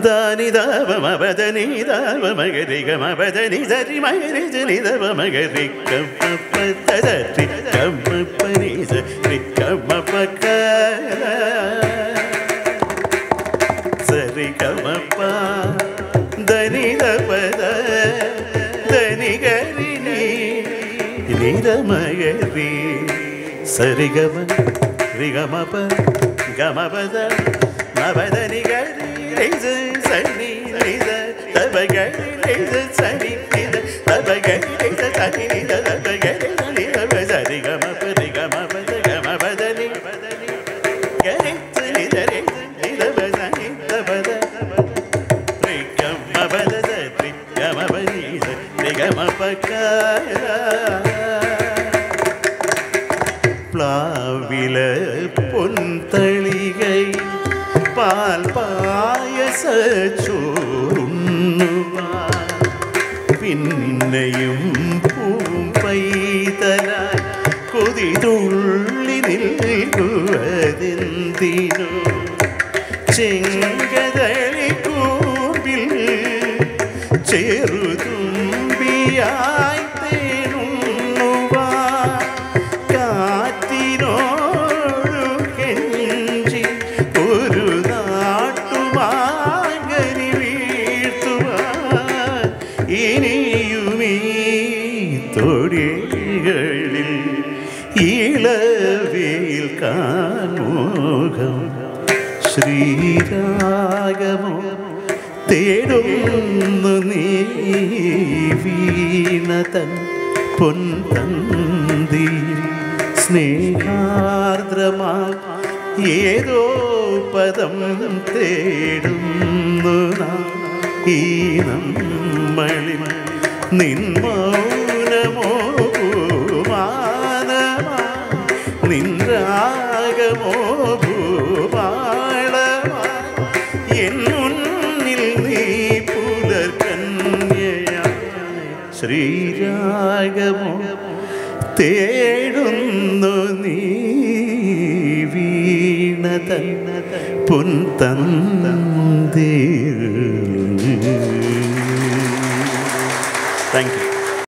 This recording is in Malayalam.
ದಾನಿ ದಾವ ಮಬದನಿ ದಾವ ಮಗರಿ ಗಮಬದನಿ ಸರಿ ಮಗರಿ ಜನಿ ದವ ಮಗರಿ ಕಮ್ಮ ತದರಿ ಕಮ್ಮ ಪನಿ ಸರಿ ಕಮ್ಮ ಪಕ್ಕ ಸರಿ ಕಮ್ಮಪ್ಪ ಧನಿ ದಪದ ಧನಿ ಗರಿ ನಿದ ಮಗರಿ ಸರಿ ಗಮ ರಿ ಗಮಪ ಗಮಪದ ಮಬದನಿ ಗರಿ ಸನಿ ನಿದ ತಬ ಗರಿ ನಿದ ಸನಿ ನಿದ ತಬ ಗರಿ ನಿದ ಸನಿ ನಿದ ತಬ ಗರಿ ನಿದ ಸರಿ ಗಮಪ ರಿ ಗಮಪದ ಗಮಪದನಿ ಗರಿ ನಿದ ರಿ ನಿದ ಬದನಿ ತಬದ ರಿ ಗಮಪದ ರಿ ಗಮಪದಿ ರಿ ಗಮಪಕ പ്ലാവില പൊന്തളികൈ പാൽ പായസ ചോറുണ്ണുവാൻ പിന്നെയും പൂമ്പൈതലായി കൊതിതുള്ളി നിൽക്കുവതെന്തിനോ ചെങ്കതളി കൂമ്പിൽ ചെറുതുമ്പിയായി തേനുണ്ണുവാൻ കാറ്റിനോടു കെഞ്ചി ഒരു നാട്ടുമാങ്ങനി വീഴ്ത്തുവാൻ ഇനിയുമീ തൊടികളിൽ ഇളവേൽ കാൺമോഹം ശ്രീരാഗമോ തേടുന്നു നീ വീണതൻ പൊൻതന്തിയിൽ സ്നേഹാർദ്രമാ ഏതോ പദം തേടുന്നു ഈ നമ്മളിൽ നിൻ മൗനമോ ഭൂമാനമാ നിൻ രാഗമോ ഭൂപാളമാ എൻ മുന്നിൽ നീ പുലർകന്യയായി ശ്രീരാഗമോ തേടുന്നു നീ വീണതൻ പൊൻതന്തിയിൽ